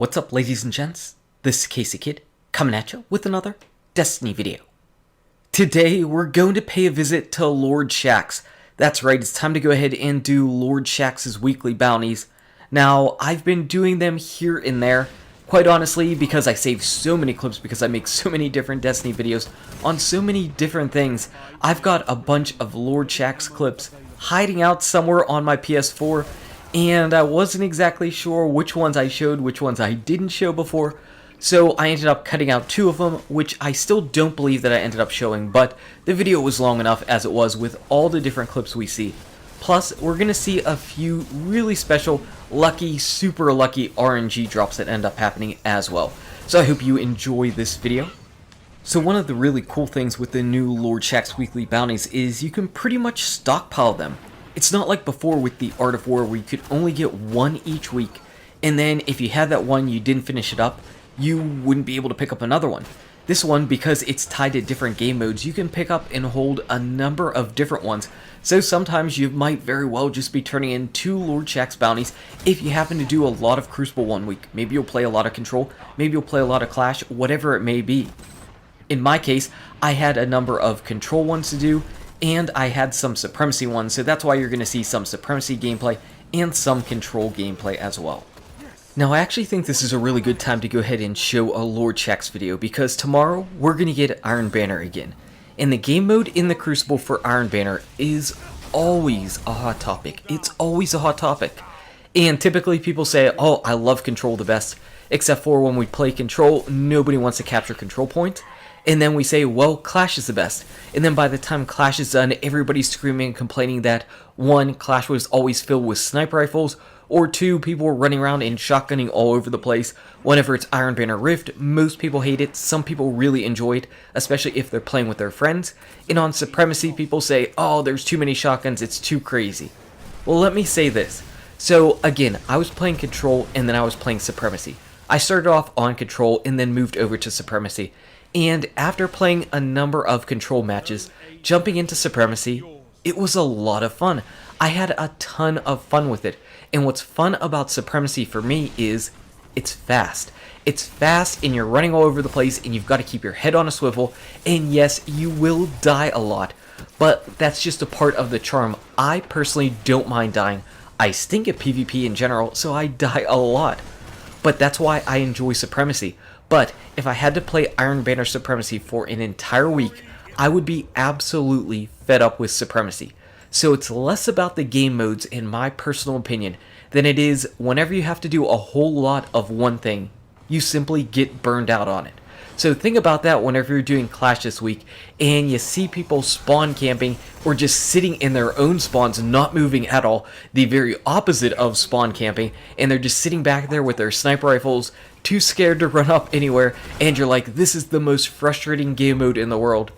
What's up, ladies and gents? This is KSigKid, coming at you with another Destiny video. Today, we're going to pay a visit to Lord Shaxx. That's right, it's time to go ahead and do Lord Shaxx's weekly bounties. Now, I've been doing them here and there, quite honestly, because I save so many clips, because I make so many different Destiny videos on so many different things. I've got a bunch of Lord Shaxx clips hiding out somewhere on my PS4, and I wasn't exactly sure which ones I showed, which ones I didn't show before, so I ended up cutting out 2 of them, which I still don't believe that I ended up showing, but the video was long enough as it was with all the different clips we see. Plus, we're going to see a few really special, lucky, super lucky RNG drops that end up happening as well. So I hope you enjoy this video. So one of the really cool things with the new Lord Shaxx weekly bounties is you can pretty much stockpile them. It's not like before with the Art of War where you could only get 1 each week, and then if you had that one you didn't finish it up, you wouldn't be able to pick up another one. This one, because it's tied to different game modes, you can pick up and hold a number of different ones. So sometimes you might very well just be turning in 2 Lord Shaxx bounties if you happen to do a lot of Crucible one week. Maybe you'll play a lot of Control, maybe you'll play a lot of Clash, whatever it may be. In my case, I had a number of Control ones to do, and I had some Supremacy ones, so that's why you're going to see some Supremacy gameplay and some Control gameplay as well. Now, I actually think this is a really good time to go ahead and show a Lord Shaxx video, because tomorrow we're going to get Iron Banner again. And the game mode in the Crucible for Iron Banner is always a hot topic. It's always a hot topic. And typically people say, oh, I love Control the best, except for when we play Control, nobody wants to capture Control Point. And then we say, well, Clash is the best. And then by the time Clash is done, everybody's screaming and complaining that 1, Clash was always filled with sniper rifles, or 2, people were running around and shotgunning all over the place. Whenever it's Iron Banner Rift, most people hate it, some people really enjoy it, especially if they're playing with their friends. And on Supremacy, people say, oh, there's too many shotguns, it's too crazy. Well, let me say this. So, again, I was playing Control, and then I was playing Supremacy. I started off on Control, and then moved over to Supremacy. And after playing a number of Control matches, jumping into Supremacy, it was a lot of fun. I had a ton of fun with it. And what's fun about Supremacy for me is it's fast. It's fast and you're running all over the place and you've got to keep your head on a swivel. And yes, you will die a lot, but that's just a part of the charm. I personally don't mind dying. I stink at PvP in general, so I die a lot. But that's why I enjoy Supremacy. But if I had to play Iron Banner Supremacy for an entire week, I would be absolutely fed up with Supremacy. So it's less about the game modes, in my personal opinion, than it is whenever you have to do a whole lot of one thing, you simply get burned out on it. So think about that whenever you're doing Clash this week, and you see people spawn camping, or just sitting in their own spawns, not moving at all, the very opposite of spawn camping, and they're just sitting back there with their sniper rifles, too scared to run up anywhere, and you're like, this is the most frustrating game mode in the world.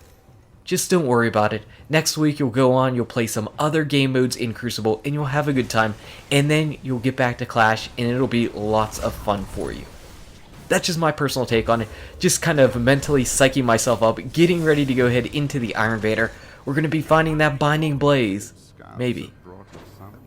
Just don't worry about it. Next week you'll go on, you'll play some other game modes in Crucible, and you'll have a good time, and then you'll get back to Clash, and it'll be lots of fun for you. That's just my personal take on it, just kind of mentally psyching myself up, getting ready to go ahead into the Iron Banner. We're going to be finding that Binding Blaze. Maybe.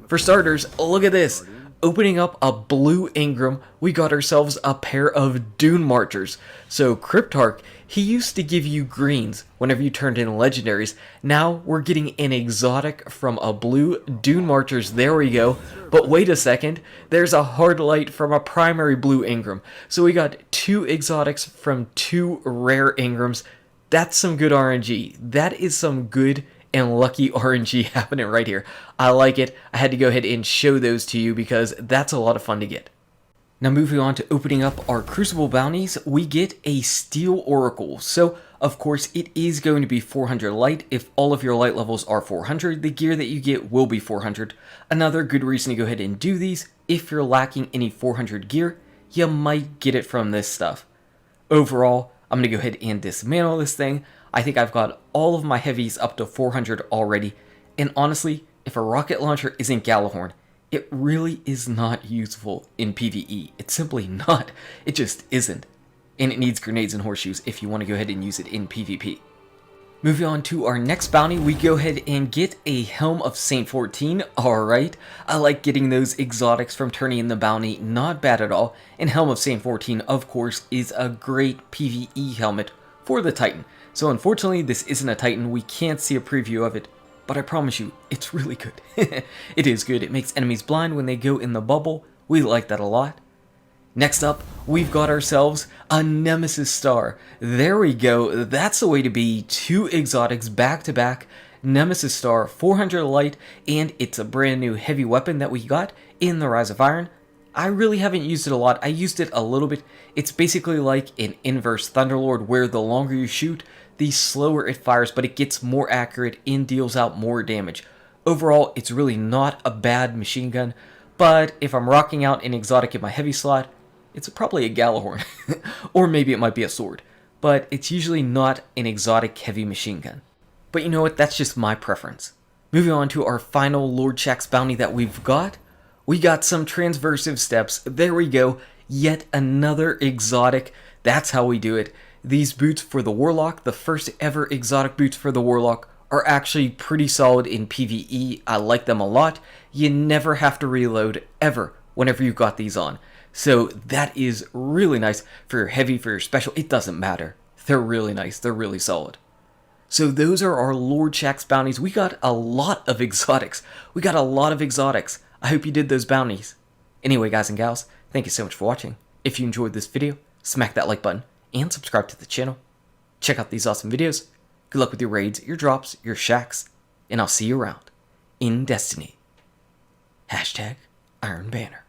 For starters, look at this. Opening up a blue Ingram, we got ourselves a pair of Dune Marchers. So Cryptarch, he used to give you greens whenever you turned in legendaries. Now we're getting an exotic from a blue Dune Marchers. There we go. But wait a second, there's a hard light from a primary blue Ingram. So we got 2 exotics from 2 rare Ingrams. That's some good RNG. That is some good and lucky RNG happening right here. I like it. I had to go ahead and show those to you because that's a lot of fun to get. Now moving on to opening up our Crucible bounties, we get a Steel Oracle. So of course it is going to be 400 light. If all of your light levels are 400, the gear that you get will be 400. Another good reason to go ahead and do these, if you're lacking any 400 gear, you might get it from this stuff. Overall, I'm going to go ahead and dismantle this thing. I think I've got all of my heavies up to 400 already, and honestly, if a rocket launcher isn't Gjallarhorn, it really is not useful in PvE. It's simply not. It just isn't. And it needs grenades and horseshoes if you want to go ahead and use it in PvP. Moving on to our next bounty, we go ahead and get a Helm of St 14. Alright, I like getting those exotics from turning in the bounty, not bad at all. And Helm of St 14, of course, is a great PvE helmet for the Titan. So unfortunately, this isn't a Titan, we can't see a preview of it, but I promise you, it's really good. It is good, it makes enemies blind when they go in the bubble, we like that a lot. Next up, we've got ourselves a Nemesis Star. There we go, that's the way to be. 2 exotics back to back. Nemesis Star, 400 light, and it's a brand new heavy weapon that we got in the Rise of Iron. I really haven't used it a lot, I used it a little bit. It's basically like an inverse Thunderlord where the longer you shoot, the slower it fires, but it gets more accurate and deals out more damage. Overall, it's really not a bad machine gun, but if I'm rocking out an exotic in my heavy slot, it's probably a Gjallarhorn, or maybe it might be a sword, but it's usually not an exotic heavy machine gun. But you know what, that's just my preference. Moving on to our final Lord Shaxx bounty that we've got, we got some transversive steps. There we go, yet another exotic. That's how we do it. These boots for the Warlock, the first ever exotic boots for the Warlock, are actually pretty solid in PvE. I like them a lot. You never have to reload, ever, whenever you've got these on. So that is really nice for your heavy, for your special, it doesn't matter. They're really nice, they're really solid. So those are our Lord Shaxx bounties. We got a lot of exotics. I hope you did those bounties. Anyway, guys and gals, thank you so much for watching. If you enjoyed this video, smack that like button and subscribe to the channel. Check out these awesome videos. Good luck with your raids, your drops, your Shaxx, and I'll see you around in Destiny. #IronBanner.